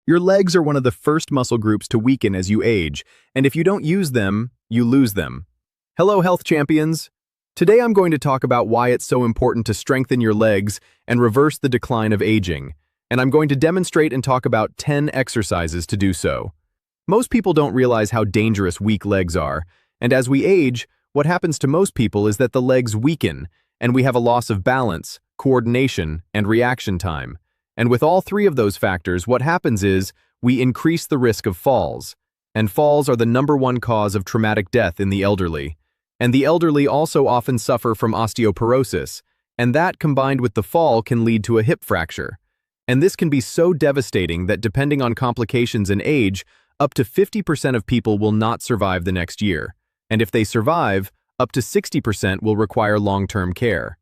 Your legs are one of the first muscle groups to weaken as you age, and if you don't use them, you lose them. Hello, health champions! Today I'm going to talk about why it's so important to strengthen your legs and reverse the decline of aging, and I'm going to demonstrate and talk about 10 exercises to do so. Most people don't realize how dangerous weak legs are, and as we age, what happens to most people is that the legs weaken, and we have a loss of balance, coordination, and reaction time. And with all three of those factors, what happens is we increase the risk of falls. And falls are the #1 cause of traumatic death in the elderly. And the elderly also often suffer from osteoporosis, and that combined with the fall can lead to a hip fracture. And this can be so devastating that depending on complications and age, up to 50% of people will not survive the next year. And if they survive, up to 60% will require long-term care.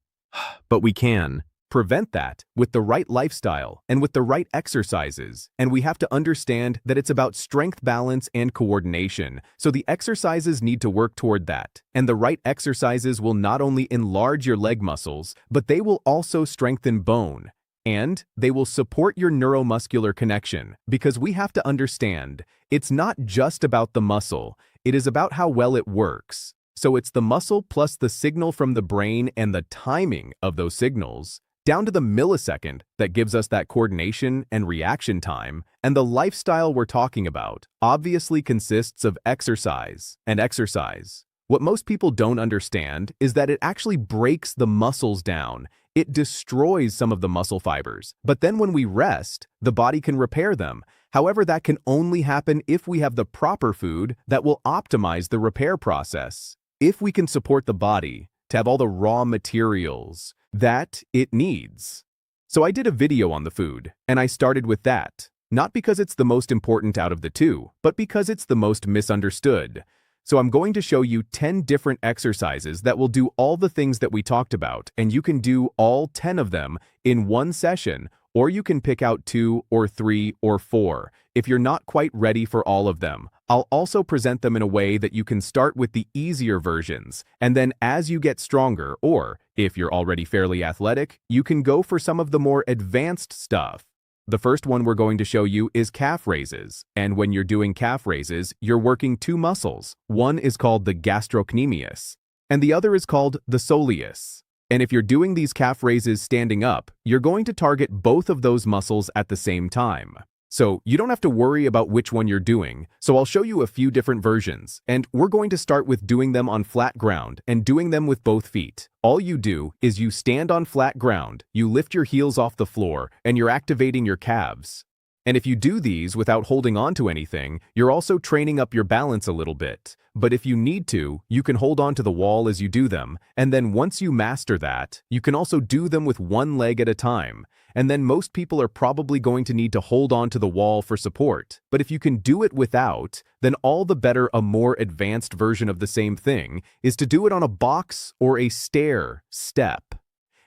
But we can prevent that with the right lifestyle and with the right exercises. And we have to understand that it's about strength balance and coordination. So the exercises need to work toward that. And the right exercises will not only enlarge your leg muscles, but they will also strengthen bone. And they will support your neuromuscular connection, because we have to understand it's not just about the muscle, it is about how well it works. So it's the muscle plus the signal from the brain and the timing of those signals, down to the millisecond, that gives us that coordination and reaction time. And the lifestyle we're talking about obviously consists of exercise and exercise. What most people don't understand is that it actually breaks the muscles down. It destroys some of the muscle fibers, but then when we rest, the body can repair them. However, that can only happen if we have the proper food that will optimize the repair process. If we can support the body to have all the raw materials that it needs. So I did a video on the food, and I started with that. Not because it's the most important out of the two, but because it's the most misunderstood. So I'm going to show you 10 different exercises that will do all the things that we talked about, and you can do all 10 of them in one session, or you can pick out 2 or 3 or 4 if you're not quite ready for all of them. I'll also present them in a way that you can start with the easier versions, and then as you get stronger, or if you're already fairly athletic, you can go for some of the more advanced stuff. The first one we're going to show you is calf raises, and when you're doing calf raises, you're working 2 muscles. One is called the gastrocnemius, and the other is called the soleus. And if you're doing these calf raises standing up, you're going to target both of those muscles at the same time. So you don't have to worry about which one you're doing. So I'll show you a few different versions, and we're going to start with doing them on flat ground and doing them with both feet. All you do is you stand on flat ground, you lift your heels off the floor, and you're activating your calves. And if you do these without holding on to anything, you're also training up your balance a little bit. But if you need to, you can hold on to the wall as you do them, and then once you master that, you can also do them with one leg at a time. And then most people are probably going to need to hold on to the wall for support. But if you can do it without, then all the better. A more advanced version of the same thing is to do it on a box or a stair step.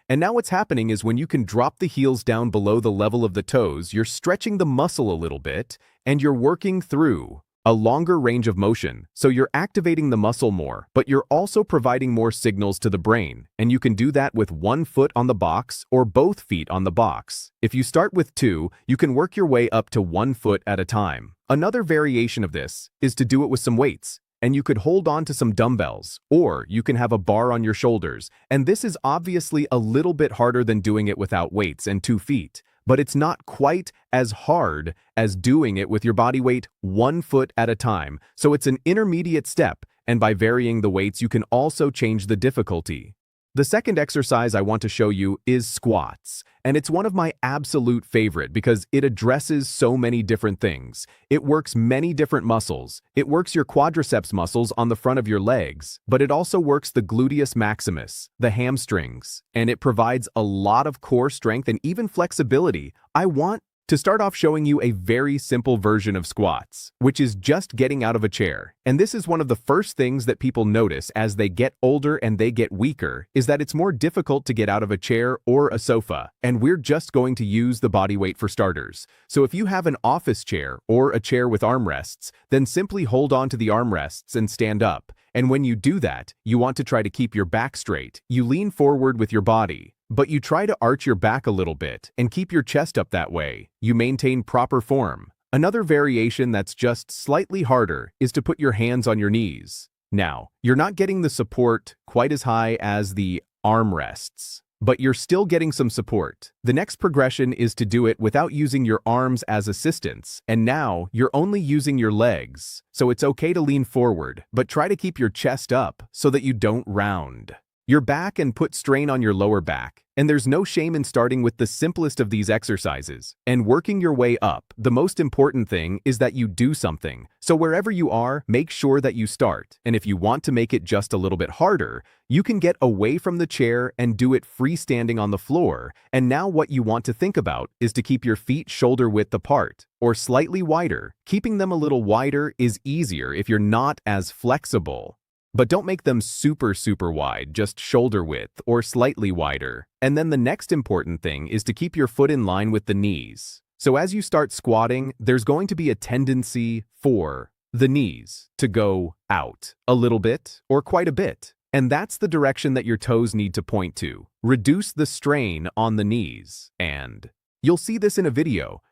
And now what's happening is when you can drop the heels down below the level of the toes, you're stretching the muscle a little bit, and you're working through a longer range of motion. So you're activating the muscle more, but you're also providing more signals to the brain. And you can do that with 1 foot on the box or both feet on the box. If you start with 2, you can work your way up to 1 foot at a time. Another variation of this is to do it with some weights. And you could hold on to some dumbbells, or you can have a bar on your shoulders. And this is obviously a little bit harder than doing it without weights and 2 feet, but it's not quite as hard as doing it with your body weight 1 foot at a time. So it's an intermediate step, and by varying the weights, you can also change the difficulty. The second exercise I want to show you is squats, and it's one of my absolute favorite because it addresses so many different things. It works many different muscles. It works your quadriceps muscles on the front of your legs, but it also works the gluteus maximus, the hamstrings, and it provides a lot of core strength and even flexibility. I want to start off showing you a very simple version of squats, which is just getting out of a chair. And this is one of the first things that people notice as they get older and they get weaker, is that it's more difficult to get out of a chair or a sofa. And we're just going to use the body weight for starters. So if you have an office chair or a chair with armrests, then simply hold on to the armrests and stand up. And when you do that, you want to try to keep your back straight. You lean forward with your body, but you try to arch your back a little bit and keep your chest up that way. You maintain proper form. Another variation that's just slightly harder is to put your hands on your knees. Now, you're not getting the support quite as high as the armrests, but you're still getting some support. The next progression is to do it without using your arms as assistants, and now you're only using your legs. So it's okay to lean forward, but try to keep your chest up so that you don't round your back and put strain on your lower back. And there's no shame in starting with the simplest of these exercises and working your way up. The most important thing is that you do something. So wherever you are, make sure that you start. And if you want to make it just a little bit harder, you can get away from the chair and do it freestanding on the floor. And now what you want to think about is to keep your feet shoulder width apart or slightly wider. Keeping them a little wider is easier if you're not as flexible. But don't make them super wide, just shoulder width or slightly wider. And then the next important thing is to keep your foot in line with the knees. So as you start squatting, there's going to be a tendency for the knees to go out a little bit or quite a bit. And that's the direction that your toes need to point to. Reduce the strain on the knees. And you'll see this in a video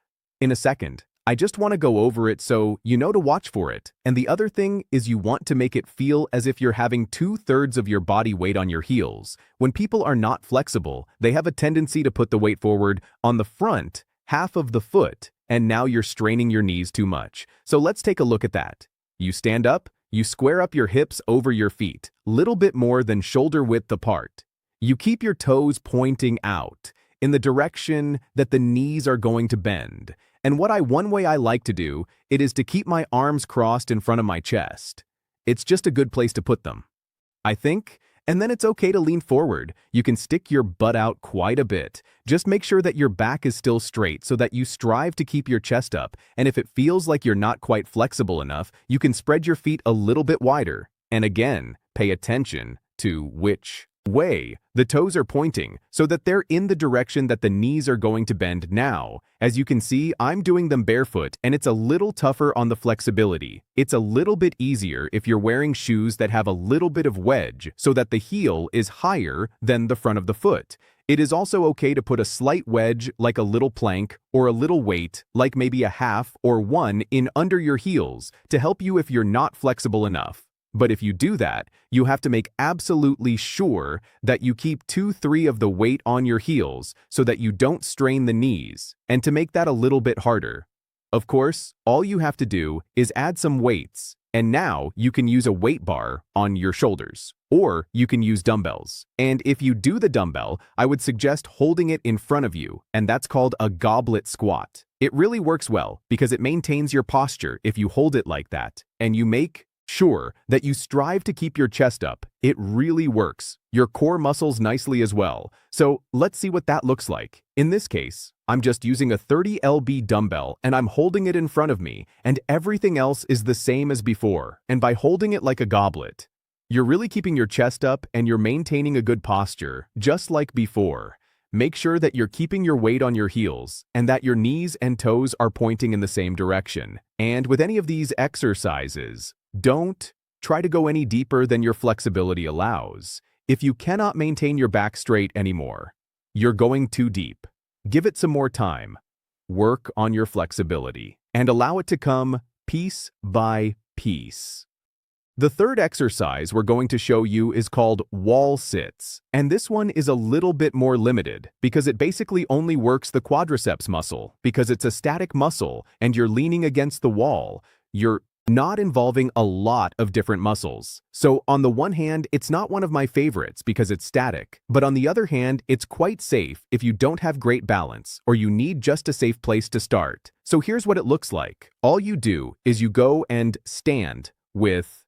in a second. I just want to go over it so you know to watch for it. And the other thing is you want to make it feel as if you're having 2/3 of your body weight on your heels. When people are not flexible, they have a tendency to put the weight forward on the front half of the foot, and now you're straining your knees too much. So let's take a look at that. You stand up, you square up your hips over your feet, little bit more than shoulder width apart. You keep your toes pointing out in the direction that the knees are going to bend. And one way I like to do it is to keep my arms crossed in front of my chest. It's just a good place to put them, I think. And then it's okay to lean forward. You can stick your butt out quite a bit. Just make sure that your back is still straight so that you strive to keep your chest up. And if it feels like you're not quite flexible enough, you can spread your feet a little bit wider. And again, pay attention to which way the toes are pointing so that they're in the direction that the knees are going to bend now. As you can see, I'm doing them barefoot and it's a little tougher on the flexibility. It's a little bit easier if you're wearing shoes that have a little bit of wedge so that the heel is higher than the front of the foot. It is also okay to put a slight wedge like a little plank or a little weight like maybe a half or one in under your heels to help you if you're not flexible enough. But if you do that, you have to make absolutely sure that you keep 2/3 of the weight on your heels so that you don't strain the knees. And to make that a little bit harder, of course, all you have to do is add some weights. And now you can use a weight bar on your shoulders, or you can use dumbbells. And if you do the dumbbell, I would suggest holding it in front of you, and that's called a goblet squat. It really works well because it maintains your posture if you hold it like that, and you make sure that you strive to keep your chest up. It really works your core muscles nicely as well. So let's see what that looks like. In this case, I'm just using a 30 lb dumbbell and I'm holding it in front of me, and everything else is the same as before. And by holding it like a goblet, you're really keeping your chest up and you're maintaining a good posture, just like before. Make sure that you're keeping your weight on your heels and that your knees and toes are pointing in the same direction. And with any of these exercises, don't try to go any deeper than your flexibility allows. If you cannot maintain your back straight anymore, you're going too deep. Give it some more time. Work on your flexibility and allow it to come piece by piece. The third exercise we're going to show you is called wall sits. And this one is a little bit more limited because it basically only works the quadriceps muscle because it's a static muscle and you're leaning against the wall. You're not involving a lot of different muscles. So on the one hand, it's not one of my favorites because it's static, but on the other hand, it's quite safe if you don't have great balance or you need just a safe place to start. So here's what it looks like. All you do is you go and stand with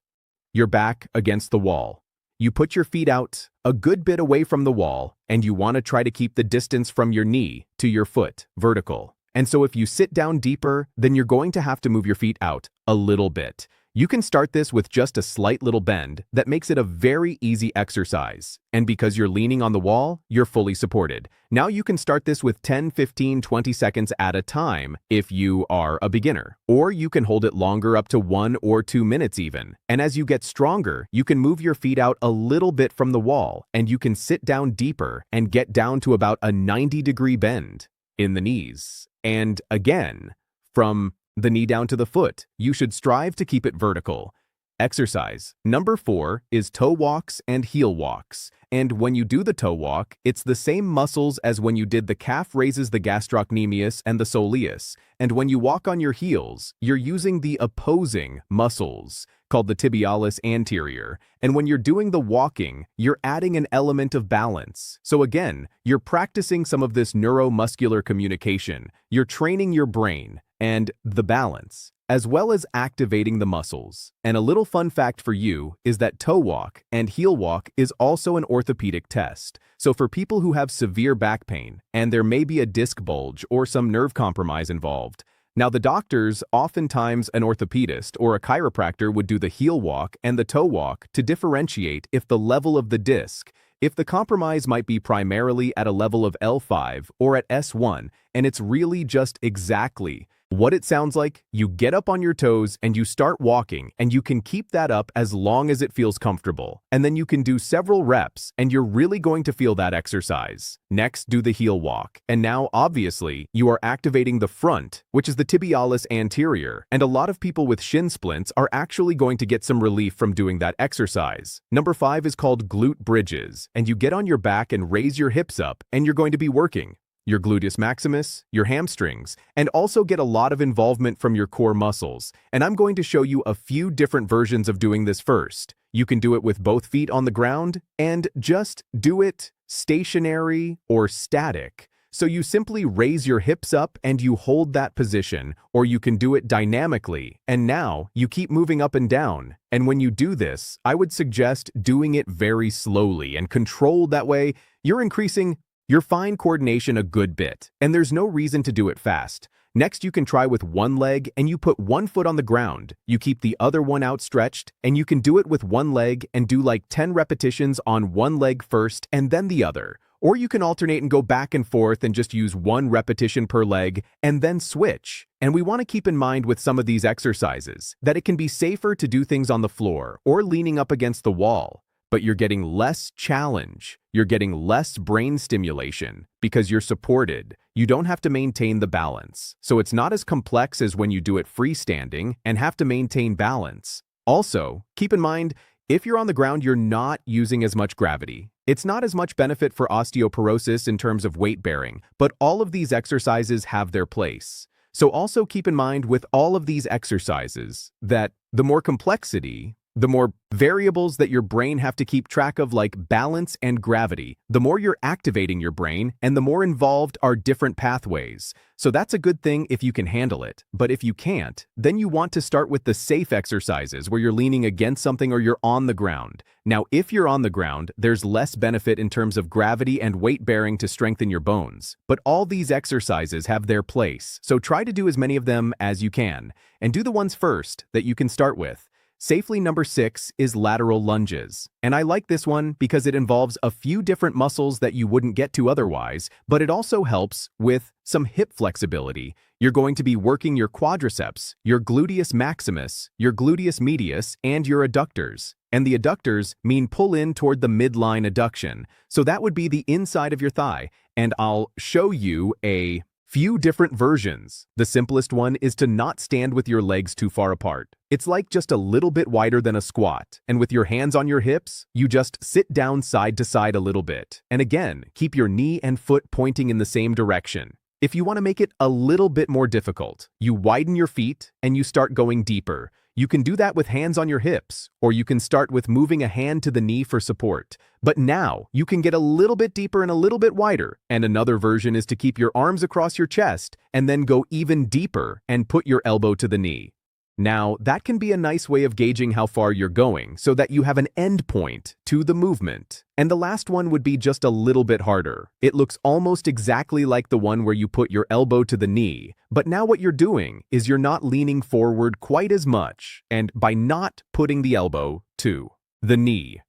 your back against the wall. You put your feet out a good bit away from the wall, and you want to try to keep the distance from your knee to your foot vertical. And so if you sit down deeper, then you're going to have to move your feet out a little bit. You can start this with just a slight little bend that makes it a very easy exercise. And because you're leaning on the wall, you're fully supported. Now you can start this with 10, 15, 20 seconds at a time if you are a beginner. Or you can hold it longer, up to 1 or 2 minutes even. And as you get stronger, you can move your feet out a little bit from the wall, and you can sit down deeper and get down to about a 90-degree bend in the knees. And again, from The knee down to the foot. You should strive to keep it vertical. Exercise. Number 4 is toe walks and heel walks. And when you do the toe walk, it's the same muscles as when you did the calf raises, the gastrocnemius and the soleus. And when you walk on your heels, you're using the opposing muscles, called the tibialis anterior. And when you're doing the walking, you're adding an element of balance. So again, you're practicing some of this neuromuscular communication. You're training your brain and the balance, as well as activating the muscles. And a little fun fact for you is that toe walk and heel walk is also an orthopedic test. So for people who have severe back pain, and there may be a disc bulge or some nerve compromise involved, now the doctors, oftentimes an orthopedist or a chiropractor, would do the heel walk and the toe walk to differentiate if the level of the disc, if the compromise might be primarily at a level of L5 or at S1, and it's really just exactly what it sounds like. You get up on your toes and you start walking, and you can keep that up as long as it feels comfortable. And then you can do several reps, and you're really going to feel that exercise. Next, do the heel walk. And now, obviously, you are activating the front, which is the tibialis anterior. And a lot of people with shin splints are actually going to get some relief from doing that exercise. Number 5 is called glute bridges. And you get on your back and raise your hips up, and you're going to be working your gluteus maximus, your hamstrings, and also get a lot of involvement from your core muscles. And I'm going to show you a few different versions of doing this first. You can do it with both feet on the ground, and just do it stationary or static. So you simply raise your hips up and you hold that position, or you can do it dynamically, and now you keep moving up and down. And when you do this, I would suggest doing it very slowly and controlled. That way, you're increasing your fine coordination a good bit, and there's no reason to do it fast. Next, you can try with one leg, and you put one foot on the ground. You keep the other one outstretched, and you can do it with one leg and do like 10 repetitions on one leg first and then the other. Or you can alternate and go back and forth and just use one repetition per leg and then switch. And we want to keep in mind with some of these exercises that it can be safer to do things on the floor or leaning up against the wall. But you're getting less challenge, you're getting less brain stimulation because you're supported. You don't have to maintain the balance. So it's not as complex as when you do it freestanding and have to maintain balance. Also, keep in mind, if you're on the ground, you're not using as much gravity. It's not as much benefit for osteoporosis in terms of weight bearing, but all of these exercises have their place. So also keep in mind with all of these exercises that the more complexity, the more variables that your brain have to keep track of, like balance and gravity, the more you're activating your brain and the more involved are different pathways. So that's a good thing if you can handle it. But if you can't, then you want to start with the safe exercises where you're leaning against something or you're on the ground. Now, if you're on the ground, there's less benefit in terms of gravity and weight bearing to strengthen your bones. But all these exercises have their place, so try to do as many of them as you can. And do the ones first that you can start with. Safely, number 6 is lateral lunges. And I like this one because it involves a few different muscles that you wouldn't get to otherwise, but it also helps with some hip flexibility. You're going to be working your quadriceps, your gluteus maximus, your gluteus medius, and your adductors. And the adductors mean pull in toward the midline adduction. So that would be the inside of your thigh. And I'll show you a few different versions. The simplest one is to not stand with your legs too far apart. It's like just a little bit wider than a squat, and with your hands on your hips, you just sit down side to side a little bit. And again, keep your knee and foot pointing in the same direction. If you want to make it a little bit more difficult, you widen your feet and you start going deeper. You can do that with hands on your hips, or you can start with moving a hand to the knee for support. But now, you can get a little bit deeper and a little bit wider. And another version is to keep your arms across your chest and then go even deeper and put your elbow to the knee. Now, that can be a nice way of gauging how far you're going so that you have an end point to the movement. And the last one would be just a little bit harder. It looks almost exactly like the one where you put your elbow to the knee, but now what you're doing is you're not leaning forward quite as much, and by not putting the elbow to the knee,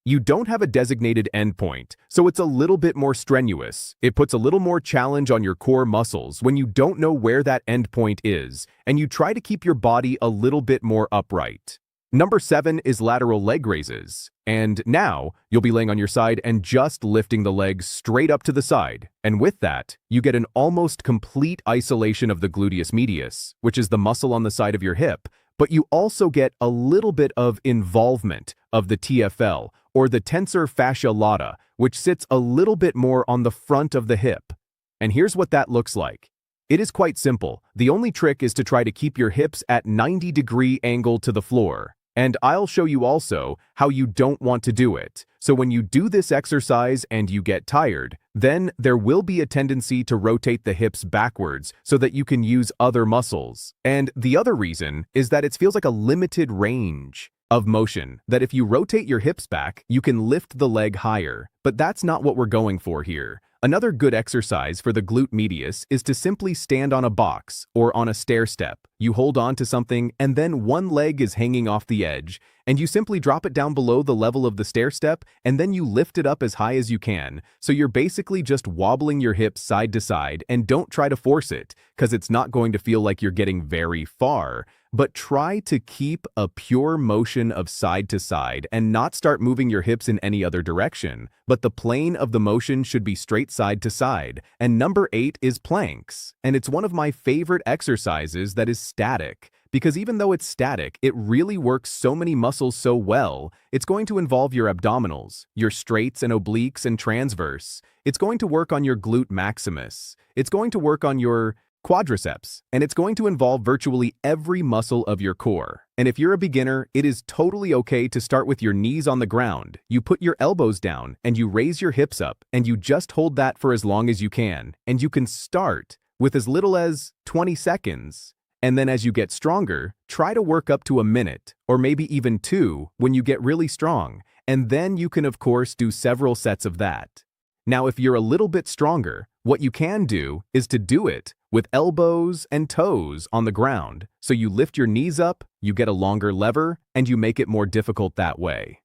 you don't have a designated endpoint, so it's a little bit more strenuous. It puts a little more challenge on your core muscles when you don't know where that endpoint is, and you try to keep your body a little bit more upright. Number 7 is lateral leg raises. And now, you'll be laying on your side and just lifting the legs straight up to the side. And with that, you get an almost complete isolation of the gluteus medius, which is the muscle on the side of your hip. But you also get a little bit of involvement of the TFL, or the tensor fascia lata, which sits a little bit more on the front of the hip. And here's what that looks like. It is quite simple. The only trick is to try to keep your hips at 90-degree angle to the floor. And I'll show you also how you don't want to do it. So when you do this exercise and you get tired, then there will be a tendency to rotate the hips backwards so that you can use other muscles. And the other reason is that it feels like a limited range of motion, that if you rotate your hips back, you can lift the leg higher. But that's not what we're going for here. Another good exercise for the glute medius is to simply stand on a box or on a stair step. You hold on to something and then one leg is hanging off the edge, and you simply drop it down below the level of the stair step and then you lift it up as high as you can. So you're basically just wobbling your hips side to side, and don't try to force it because it's not going to feel like you're getting very far. But try to keep a pure motion of side to side and not start moving your hips in any other direction. But the plane of the motion should be straight side to side. And number 8 is planks. And it's one of my favorite exercises that is static. Because even though it's static, it really works so many muscles so well. It's going to involve your abdominals, your straights and obliques and transverse. It's going to work on your glute maximus. It's going to work on your quadriceps, and it's going to involve virtually every muscle of your core. And if you're a beginner, it is totally okay to start with your knees on the ground. You put your elbows down and you raise your hips up, and you just hold that for as long as you can. And you can start with as little as 20 seconds. And then as you get stronger, try to work up to a minute, or maybe even 2 when you get really strong. And then you can of course do several sets of that. Now, if you're a little bit stronger, what you can do is to do it with elbows and toes on the ground. So you lift your knees up, you get a longer lever, and you make it more difficult that way.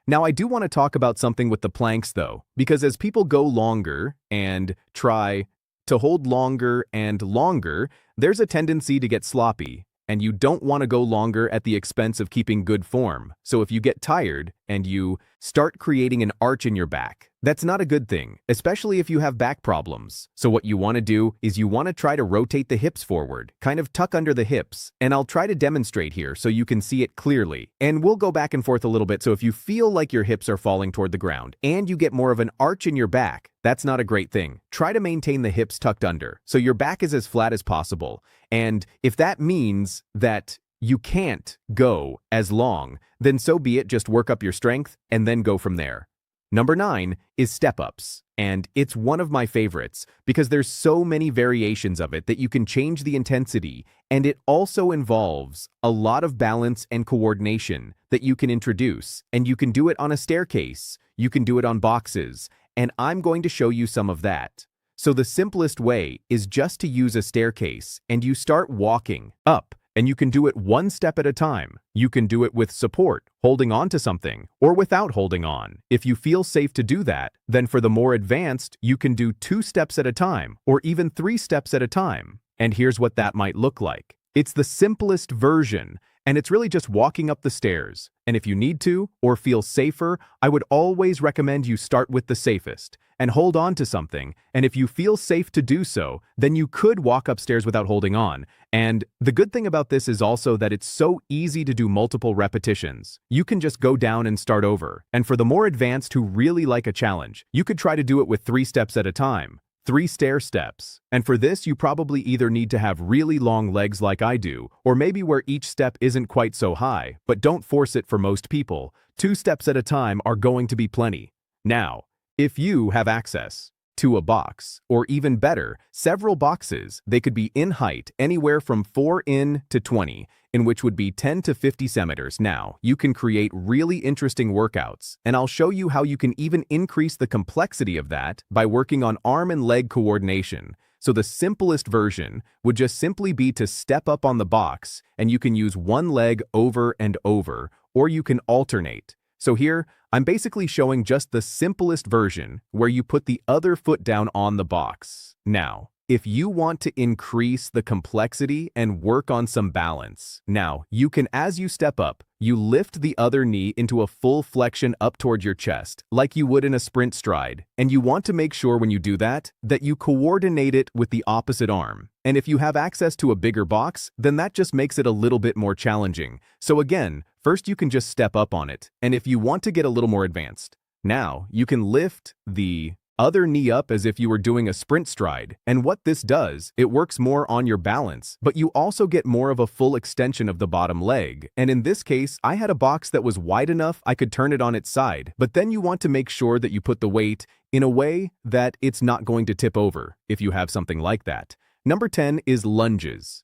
Now, I do want to talk about something with the planks though, because as people go longer and try to hold longer and longer, there's a tendency to get sloppy, and you don't want to go longer at the expense of keeping good form. So if you get tired and you start creating an arch in your back, that's not a good thing, especially if you have back problems. So what you want to do is you want to try to rotate the hips forward, kind of tuck under the hips, and I'll try to demonstrate here so you can see it clearly. And we'll go back and forth a little bit, so if you feel like your hips are falling toward the ground and you get more of an arch in your back, that's not a great thing. Try to maintain the hips tucked under, so your back is as flat as possible. And if that means that you can't go as long, then so be it, just work up your strength and then go from there. Number 9 is step-ups, and it's one of my favorites because there's so many variations of it that you can change the intensity, and it also involves a lot of balance and coordination that you can introduce, and you can do it on a staircase, you can do it on boxes, and I'm going to show you some of that. So the simplest way is just to use a staircase, and you start walking up. And you can do it one step at a time. You can do it with support, holding on to something, or without holding on. If you feel safe to do that, then for the more advanced, you can do 2 steps at a time, or even 3 steps at a time. And here's what that might look like. It's the simplest version, and it's really just walking up the stairs. And if you need to, or feel safer, I would always recommend you start with the safest and hold on to something. And if you feel safe to do so, then you could walk upstairs without holding on. And the good thing about this is also that it's so easy to do multiple repetitions. You can just go down and start over. And for the more advanced who really like a challenge, you could try to do it with 3 steps at a time. 3 stair steps. And for this, you probably either need to have really long legs like I do, or maybe where each step isn't quite so high, but don't force it for most people. 2 steps at a time are going to be plenty. Now, if you have access to a box, or even better, several boxes, they could be in height anywhere from 4 in to 20, in which would be 10 to 50 centimeters. Now, you can create really interesting workouts, and I'll show you how you can even increase the complexity of that by working on arm and leg coordination. So the simplest version would just simply be to step up on the box, and you can use one leg over and over, or you can alternate. So here, I'm basically showing just the simplest version where you put the other foot down on the box. Now, if you want to increase the complexity and work on some balance, now you can, as you step up, You lift the other knee into a full flexion up toward your chest, like you would in a sprint stride. And you want to make sure when you do that you coordinate it with the opposite arm. And if you have access to a bigger box, then that just makes it a little bit more challenging. So again, first you can just step up on it. And if you want to get a little more advanced, now you can lift the other knee up as if you were doing a sprint stride. And what this does, it works more on your balance, but you also get more of a full extension of the bottom leg. And in this case, I had a box that was wide enough I could turn it on its side. But then you want to make sure that you put the weight in a way that it's not going to tip over if you have something like that. Number 10 is lunges.